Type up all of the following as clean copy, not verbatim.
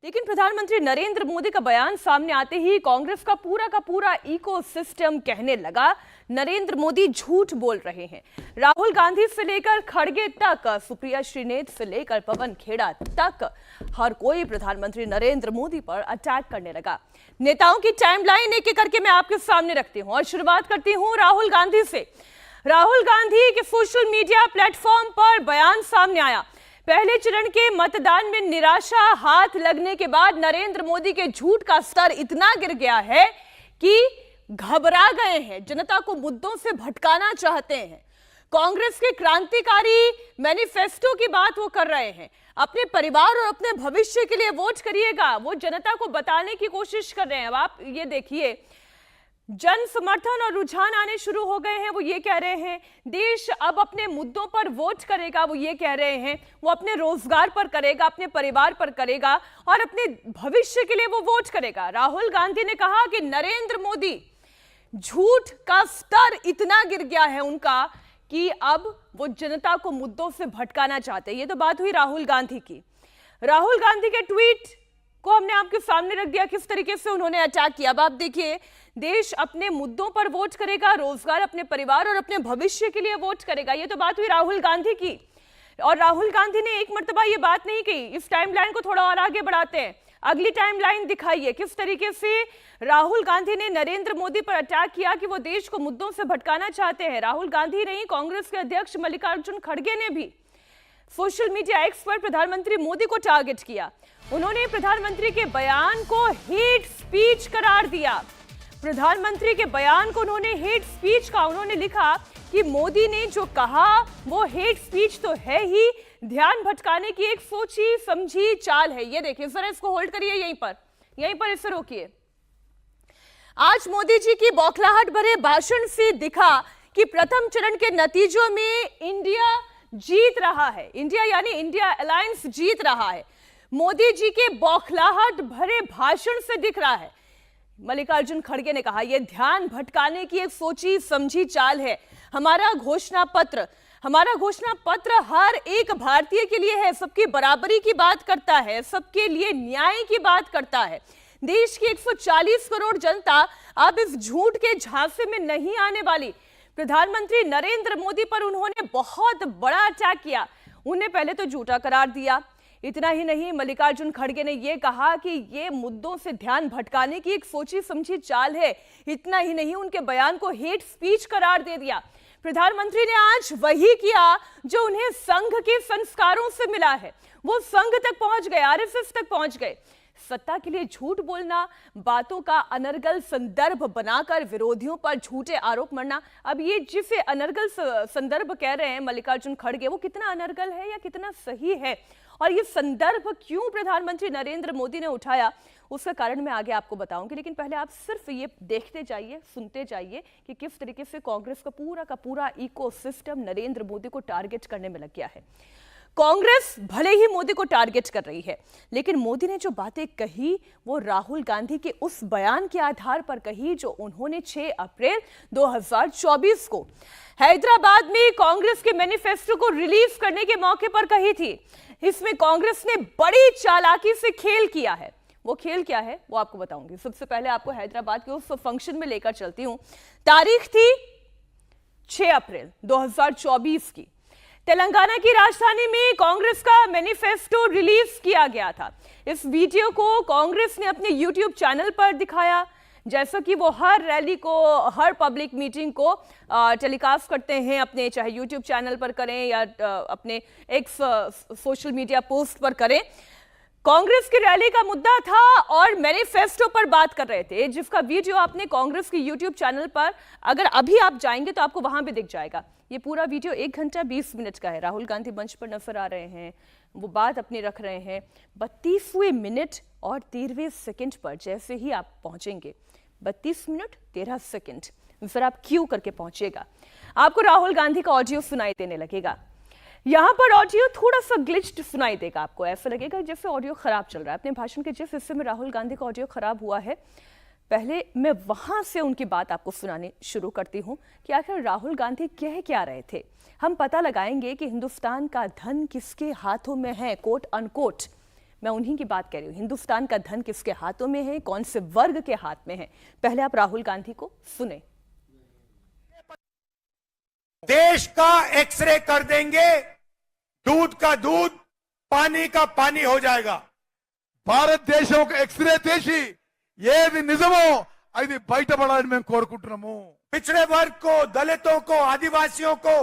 लेकिन प्रधानमंत्री नरेंद्र मोदी का बयान सामने आते ही कांग्रेस का पूरा इकोसिस्टम कहने लगा नरेंद्र मोदी झूठ बोल रहे हैं। राहुल गांधी से लेकर खड़गे तक, सुप्रिया श्रीनेत से लेकर पवन खेड़ा तक हर कोई प्रधानमंत्री नरेंद्र मोदी पर अटैक करने लगा। नेताओं की टाइमलाइन एक एक करके मैं आपके सामने रखती हूं और शुरुआत करती हूं राहुल गांधी से। राहुल गांधी के सोशल मीडिया प्लेटफॉर्म पर बयान सामने आया। पहले चरण के मतदान में निराशा हाथ लगने के बाद नरेंद्र मोदी के झूठ का स्तर इतना गिर गया है कि घबरा गए हैं, जनता को मुद्दों से भटकाना चाहते हैं। कांग्रेस के क्रांतिकारी मैनिफेस्टो की बात वो कर रहे हैं, अपने परिवार और अपने भविष्य के लिए वोट करिएगा, वो जनता को बताने की कोशिश कर रहे हैं। अब आप ये देखिए, जन समर्थन और रुझान आने शुरू हो गए हैं। वो ये कह रहे हैं देश अब अपने मुद्दों पर वोट करेगा, वो ये कह रहे हैं वो अपने रोजगार पर करेगा, अपने परिवार पर करेगा और अपने भविष्य के लिए वो वोट करेगा। राहुल गांधी ने कहा कि नरेंद्र मोदी झूठ का स्तर इतना गिर गया है उनका कि अब वो जनता को मुद्दों से भटकाना चाहते हैं। ये तो बात हुई राहुल गांधी की। राहुल गांधी के ट्वीट को हमने आपके सामने रख दिया, किस तरीके से उन्होंने अटैक किया। अब आप देखिए, देश अपने मुद्दों पर वोट करेगा, रोजगार, अपने परिवार और अपने भविष्य के लिए वोट करेगा। ये तो बात हुई राहुल गांधी की। और राहुल गांधी ने एक मर्तबा ये बात नहीं कही। इस टाइमलाइन को थोड़ा और आगे बढ़ाते हैं, अगली टाइमलाइन दिखाइए किस तरीके से राहुल गांधी ने नरेंद्र मोदी पर अटैक किया कि वो देश को मुद्दों से भटकाना चाहते हैं। राहुल गांधी नहीं, कांग्रेस के अध्यक्ष मल्लिकार्जुन खड़गे ने भी सोशल मीडिया एक्स पर प्रधानमंत्री मोदी को टारगेट किया। उन्होंने प्रधानमंत्री के बयान को हेट स्पीच करार दिया। प्रधानमंत्री के बयान को उन्होंने हेट स्पीच कहा। उन्होंने लिखा कि मोदी ने जो कहा वो हेट स्पीच तो है ही, ध्यान भटकाने की एक सोची समझी चाल है। ये देखिए, जरा इसको होल्ड करिए, यहीं पर इसे रोकिए। आज मोदी जी की बौखलाहट भरे भाषण से दिखा कि प्रथम चरण के नतीजों में इंडिया जीत रहा है, इंडिया यानी इंडिया अलायंस जीत रहा है। मोदी जी के बौखलाहट भरे भाषण से दिख रहा है। मल्लिकार्जुन खड़गे ने कहा यह ध्यान भटकाने की एक सोची समझी चाल है। हमारा घोषणा पत्र हर एक भारतीय के लिए है, सबकी बराबरी की बात करता है, सबके लिए न्याय की बात करता है। देश की 140 करोड़ जनता अब इस झूठ के झांसे में नहीं आने वाली। प्रधानमंत्री नरेंद्र मोदी पर उन्होंने बहुत बड़ा अटैक किया, उन्हें पहले तो झूठा करार दिया। इतना ही नहीं, मल्लिकार्जुन खड़गे ने यह कहा कि यह मुद्दों से ध्यान भटकाने की एक सोची समझी चाल है। इतना ही नहीं, उनके बयान को हेट स्पीच करार दे दिया। प्रधानमंत्री ने आज वही किया जो उन्हें संघ के संस्कारों से मिला है। वो संघ तक पहुंच गए, आरएसएस तक पहुंच गए। सत्ता के लिए झूठ बोलना, बातों का अनर्गल संदर्भ बनाकर विरोधियों पर झूठे आरोप मरना। अब ये जिसे अनर्गल संदर्भ कह रहे हैं मल्लिकार्जुन खड़गे, वो कितना अनर्गल है या कितना सही है, और ये संदर्भ क्यों प्रधानमंत्री नरेंद्र मोदी ने उठाया, उसका कारण मैं आगे आपको बताऊंगी। लेकिन पहले आप सिर्फ ये देखते जाइए, सुनते जाइए कि किस तरीके से कांग्रेस का पूरा इकोसिस्टम नरेंद्र मोदी को टारगेट करने में लग गया है। कांग्रेस भले ही मोदी को टारगेट कर रही है, लेकिन मोदी ने जो बातें कही वो राहुल गांधी के उस बयान के आधार पर कही जो उन्होंने 6 अप्रैल 2024 को हैदराबाद में कांग्रेस के मैनिफेस्टो को रिलीज करने के मौके पर कही थी। इसमें कांग्रेस ने बड़ी चालाकी से खेल किया है। वो खेल क्या है वो आपको बताऊंगी। सबसे पहले आपको हैदराबाद के उस फंक्शन में लेकर चलती हूं। तारीख थी 6 अप्रैल 2024 की। तेलंगाना की राजधानी में कांग्रेस का मैनिफेस्टो रिलीज किया गया था। इस वीडियो को कांग्रेस ने अपने यूट्यूब चैनल पर दिखाया, जैसा कि वो हर रैली को, हर पब्लिक मीटिंग को टेलीकास्ट करते हैं अपने, चाहे यूट्यूब चैनल पर करें या अपने एक्स सोशल मीडिया पोस्ट पर करें। कांग्रेस की रैली का मुद्दा था और मैनिफेस्टो पर बात कर रहे थे, जिसका वीडियो आपने कांग्रेस के यूट्यूब चैनल पर, अगर अभी आप जाएंगे तो आपको वहां भी दिख जाएगा। ये पूरा वीडियो 1 घंटा 20 मिनट का है। राहुल गांधी मंच पर नजर आ रहे हैं, वो बात अपनी रख रहे हैं। 32वें मिनट और 13वें सेकंड पर जैसे ही आप पहुंचेंगे, 32 मिनट 13 सेकंड, जरा आप क्यू करके पहुंचिएगा, आपको राहुल गांधी का ऑडियो सुनाई देने लगेगा। यहां पर ऑडियो थोड़ा सा ग्लिच्ड सुनाई देगा, आपको ऐसा लगेगा जैसे ऑडियो खराब चल रहा है। अपने भाषण के जिस हिस्से में राहुल गांधी का ऑडियो खराब हुआ है, पहले मैं वहां से उनकी बात आपको सुनाने शुरू करती हूं कि आखिर राहुल गांधी कह क्या रहे थे। हम पता लगाएंगे कि हिंदुस्तान का धन किसके हाथों में है, कोट अनकोट। मैं उन्हीं की बात कह रही हूं। हिंदुस्तान का धन किसके हाथों में है, कौन से वर्ग के हाथ में है? पहले आप राहुल गांधी को सुने। देश का एक्सरे कर देंगे, दूध का दूध, पानी का पानी हो जाएगा। భారతదేశం ఒక ఎక్స్రే తీసి ఏది నిజమో అది బయటపడాలని మేము కోరుకుంటున్నాము। पिछड़े वर्ग को, दलितों को, आदिवासियों को,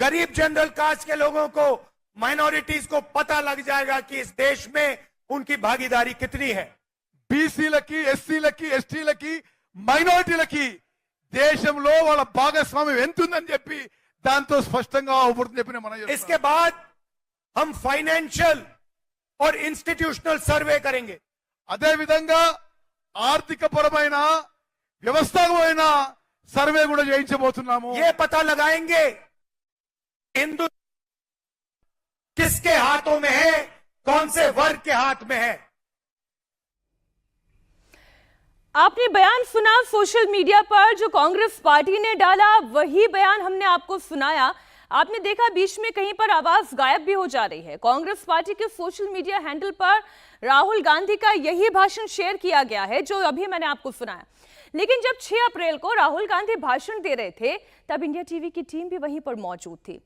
गरीब जनरल कास्ट के लोगों को, माइनॉरिटीज को पता लग जाएगा कि इस देश में उनकी भागीदारी कितनी है। బీసీలకి, ఎస్సీలకి, ఎస్టీలకి, మైనారిటీలకి దేశంలో వాళ్ళ భాగస్వామ్యం ఎంత ఉందని చెప్పి దాంతో స్పష్టంగా అవుపడుతుంది చెప్పి మనం చేస్తున్నాం। इसके बाद हम फाइनेंशियल और इंस्टीट्यूशनल सर्वे करेंगे। అదే విధంగా ఆర్థిక పరమైన వ్యవస్థాపకమైన సర్వే కూడా చేయించబోతున్నాము। ये पता लगाएंगे हिंदू किसके हाथों में है, कौन से वर्ग के हाथ में है। आपने बयान सुना सोशल मीडिया पर जो कांग्रेस पार्टी ने डाला, वही बयान हमने आपको सुनाया। आपने देखा बीच में कहीं पर आवाज गायब भी हो जा रही है। कांग्रेस पार्टी के सोशल मीडिया हैंडल पर राहुल गांधी का यही भाषण शेयर किया गया है जो अभी मैंने आपको सुनाया। लेकिन जब 6 अप्रैल को राहुल गांधी भाषण दे रहे थे तब इंडिया टीवी की टीम भी वहीं पर मौजूद थी।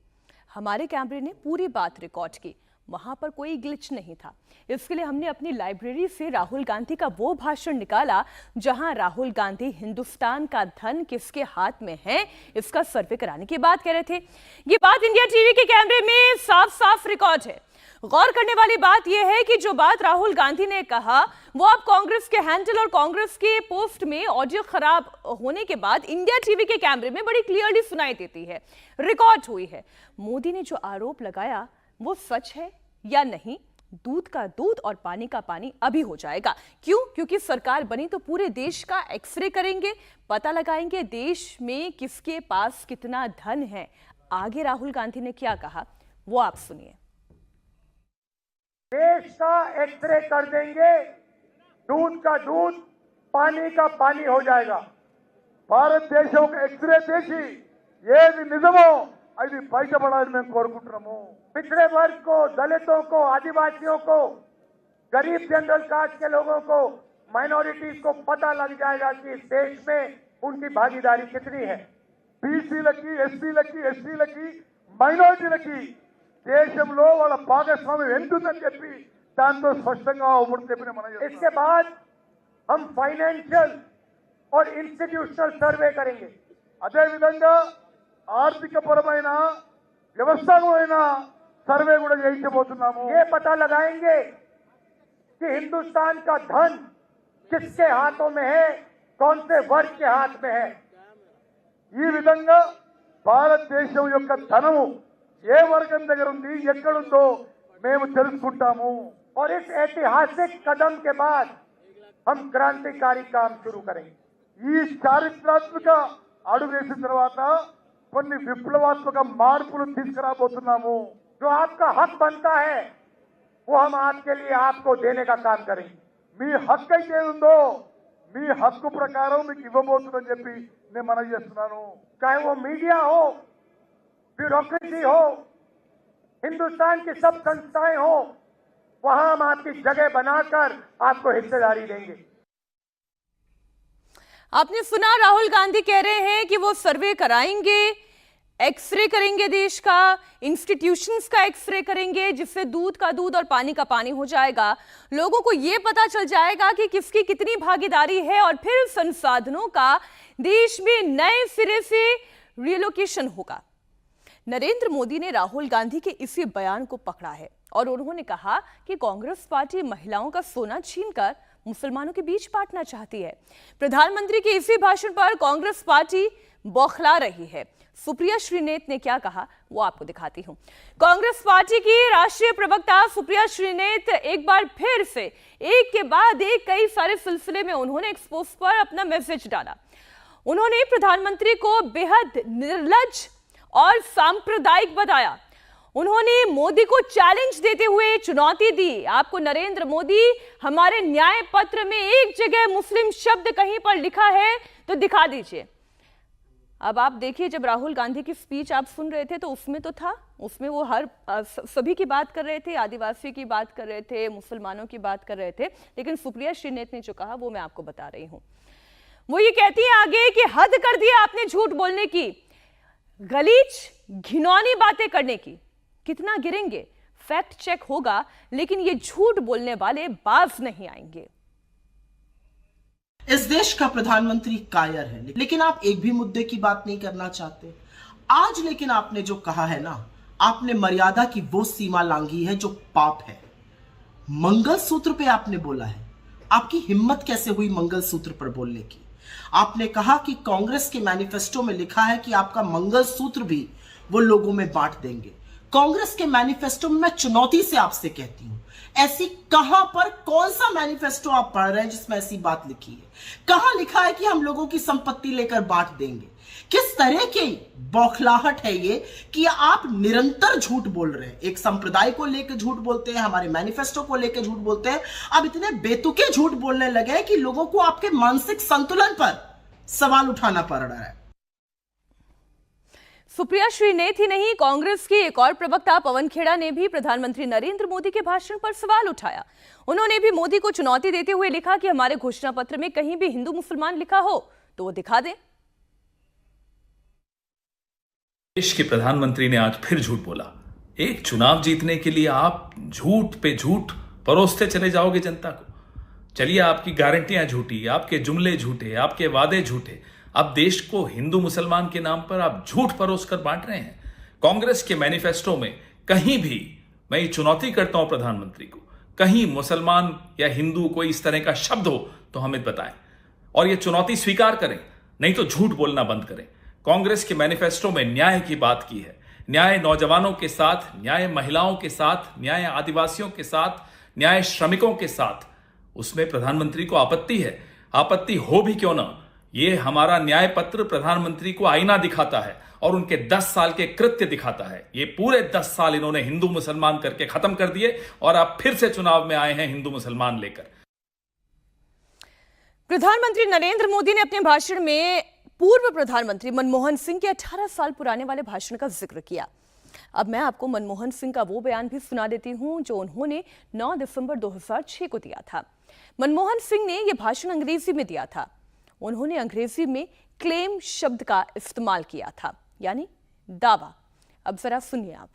हमारे कैमरे ने पूरी बात रिकॉर्ड की, वहां पर कोई ग्लिच नहीं था। इसके लिए हमने अपनी लाइब्रेरी से राहुल गांधी का वो भाषण निकाला जहां राहुल गांधी हिंदुस्तान का धन किसके हाथ में है इसका सर्वे कराने की बात कह रहे थे। ये बात इंडिया टीवी के कैमरे में साफ साफ रिकॉर्ड है। गौर करने वाली बात यह है कि जो बात राहुल गांधी ने कहा वो अब कांग्रेस के हैंडल और कांग्रेस के पोस्ट में ऑडियो खराब होने के बाद इंडिया टीवी के कैमरे में बड़ी क्लियरली सुनाई देती है, रिकॉर्ड हुई है। मोदी ने जो आरोप लगाया वो सच है या नहीं? दूध का दूध और पानी का पानी अभी हो जाएगा। क्यों? क्योंकि सरकार बनी तो पूरे देश का एक्सरे करेंगे, पता लगाएंगे देश में किसके पास कितना धन है। आगे राहुल गांधी ने क्या कहा वो आप सुनिए। देश का एक्सरे कर देंगे, दूध का दूध, पानी का पानी हो जाएगा। భారతదేశం ఒక ఎక్స్రే తీసి ఏది నిజమో అది బయటపడాలని మేము కోరుకుంటున్నాము। पिछड़े वर्ग को, दलितों को, आदिवासियों को, गरीब जनरल कास्ट के लोगों को, माइनॉरिटीज को पता लग जाएगा कि इस देश में उनकी भागीदारी कितनी है। బీసీలకి, ఎస్సీలకి, ఎస్టీలకి, మైనారిటీలకి దేశంలో వాళ్ళ భాగస్వామ్యం ఎంత ఉందని చెప్పి దాంతో స్పష్టంగా అవుపడుతుంది చెప్పి మనం చేస్తున్నాం। इसके बाद हम फाइनेंशियल और इंस्टीट्यूशनल सर्वे करेंगे। అదే విధంగా ఆర్థిక పరమైన వ్యవస్థాపకమైన సర్వే కూడా చేయించబోతున్నాము। ये पता लगाएंगे कि हिंदुस्तान का धन किसके हाथों में है, कौन से वर्ग के हाथ में है। ఈ విధంగా భారతదేశం యొక్క ధనము ఏ వర్గం దగ్గర ఉంది, ఎక్కడుందో మేము తెలుసుకుంటాము। और इस ऐतिहासिक कदम के बाद हम क्रांतिकारी काम शुरू करेंगे। ఈ చారిత్రాత్మక అడుగు వేసిన తర్వాత కొన్ని విప్లవాత్మక మార్పులు తీసుకురాబోతున్నాము। जो आपका हक बनता है वो हम आपके लिए आपको देने का काम करेंगे। మీ హక్కు అయితే ఉందో మీ హక్కు ప్రకారం మీకు ఇవ్వబోతుందని చెప్పి నేను మనవి చేస్తున్నాను। चाहे वो मीडिया हो, ब्यूरोक्रेसी हो, हिंदुस्तान की सब संस्थाएं हो, वहां हम आपकी जगह बनाकर आपको हिस्सेदारी देंगे। आपने सुना राहुल गांधी कह रहे हैं कि वो सर्वे कराएंगे, एक्सरे करेंगे देश का, इंस्टीट्यूशंस का एक्सरे करेंगे जिससे दूध का दूध और पानी का पानी हो जाएगा। लोगों को यह पता चल जाएगा कि किसकी कितनी भागीदारी है और फिर संसाधनों का देश में नए सिरे से रिलोकेशन होगा। नरेंद्र मोदी ने राहुल गांधी के इसी बयान को पकड़ा है और उन्होंने कहा कि कांग्रेस पार्टी महिलाओं का सोना छीनकर मुसलमानों के बीच बांटना चाहती है। प्रधानमंत्री के इसी भाषण पर कांग्रेस पार्टी बौखला रही है। सुप्रिया श्रीनेत ने क्या कहा वो आपको दिखाती हूं। कांग्रेस पार्टी की राष्ट्रीय प्रवक्ता सुप्रिया श्रीनेत एक बार फिर से एक के बाद एक कई सारे सिलसिले में उन्होंने एक्सपोज पर अपना मैसेज डाला। उन्होंने प्रधानमंत्री को बेहद निर्लज्ज और सांप्रदायिक बताया। उन्होंने मोदी को चैलेंज देते हुए चुनौती दी। आपको नरेंद्र मोदी हमारे न्याय पत्र में एक जगह मुस्लिम शब्द कहीं पर लिखा है तो दिखा दीजिए। अब आप देखिए, जब राहुल गांधी की स्पीच आप सुन रहे थे तो उसमें तो था, उसमें वो हर सभी की बात कर रहे थे, आदिवासी की बात कर रहे थे, मुसलमानों की बात कर रहे थे। लेकिन सुप्रिया श्रीनेत ने जो कहा वो मैं आपको बता रही हूं। वो ये कहती है आगे कि हद कर दिया आपने झूठ बोलने की, गलीच घिनौनी बातें करने की। कितना गिरेंगे, फैक्ट चेक होगा, लेकिन ये झूठ बोलने वाले बाज नहीं आएंगे। इस देश का प्रधानमंत्री कायर है, लेकिन आप एक भी मुद्दे की बात नहीं करना चाहते आज। लेकिन आपने जो कहा है ना, आपने मर्यादा की वो सीमा लांघी है जो पाप है। मंगलसूत्र पे आपने बोला है, आपकी हिम्मत कैसे हुई मंगलसूत्र पर बोलने की। आपने कहा कि कांग्रेस के मैनिफेस्टो में लिखा है कि आपका मंगलसूत्र भी वो लोगों में बांट देंगे। कांग्रेस के मैनिफेस्टो में मैं चुनौती से आपसे कहती हूं, ऐसी कहां पर कौन सा मैनिफेस्टो आप पढ़ रहे हैं जिसमें ऐसी बात लिखी है? कहां लिखा है कि हम लोगों की संपत्ति लेकर बांट देंगे? किस तरह की बौखलाहट है ये कि आप निरंतर झूठ बोल रहे हैं। एक संप्रदाय को लेकर झूठ बोलते हैं, हमारे मैनिफेस्टो को लेकर झूठ बोलते हैं। अब इतने बेतुके झूठ बोलने लगे हैं कि लोगों को आपके मानसिक संतुलन पर सवाल उठाना पड़ रहा है। सुप्रिया श्रीनेत ही नहीं, कांग्रेस के एक और प्रवक्ता पवन खेड़ा ने भी प्रधानमंत्री नरेंद्र मोदी के भाषण पर सवाल उठाया। उन्होंने भी मोदी को चुनौती देते हुए लिखा कि हमारे घोषणा पत्र में कहीं भी हिंदू मुसलमान लिखा हो तो वो दिखा दें। देश के प्रधानमंत्री ने आज फिर झूठ बोला। एक चुनाव जीतने के लिए आप झूठ पे झूठ परोसते चले जाओगे जनता को। चलिए, आपकी गारंटियां झूठी, आपके जुमले झूठे, आपके वादे झूठे। अब देश को हिंदू मुसलमान के नाम पर आप झूठ परोस कर बांट रहे हैं। कांग्रेस के मैनिफेस्टो में कहीं भी, मैं ये चुनौती करता हूं प्रधानमंत्री को, कहीं मुसलमान या हिंदू कोई इस तरह का शब्द हो तो हमें बताएं और ये चुनौती स्वीकार करें, नहीं तो झूठ बोलना बंद करें। कांग्रेस के मैनिफेस्टो में न्याय की बात की है, न्याय नौजवानों के साथ, न्याय महिलाओं के साथ, न्याय आदिवासियों के साथ, न्याय श्रमिकों के साथ। उसमें प्रधानमंत्री को आपत्ति है। आपत्ति हो भी क्यों ना, ये हमारा न्याय पत्र प्रधानमंत्री को आईना दिखाता है और उनके 10 साल के कृत्य दिखाता है। ये पूरे 10 साल इन्होंने हिंदू मुसलमान करके खत्म कर दिए और अब फिर से चुनाव में आए हैं हिंदू मुसलमान लेकर। प्रधानमंत्री नरेंद्र मोदी ने अपने भाषण में पूर्व प्रधानमंत्री मनमोहन सिंह के 18 साल पुराने वाले भाषण का जिक्र किया। अब मैं आपको मनमोहन सिंह का वो बयान भी सुना देती हूं जो उन्होंने 9 दिसंबर 2006 को दिया था। मनमोहन सिंह ने यह भाषण अंग्रेजी में दिया था। उन्होंने अंग्रेजी में क्लेम शब्द का इस्तेमाल किया था, यानी दावा। अब जरा सुनिए आप।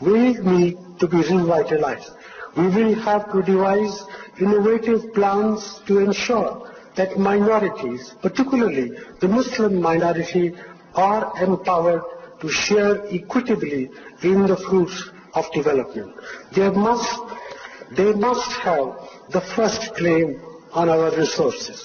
We need to be revitalized. We will have to devise innovative plans to ensure that minorities, particularly the Muslim minority, are empowered to share equitably in the fruits of development. They must have the first claim on our resources.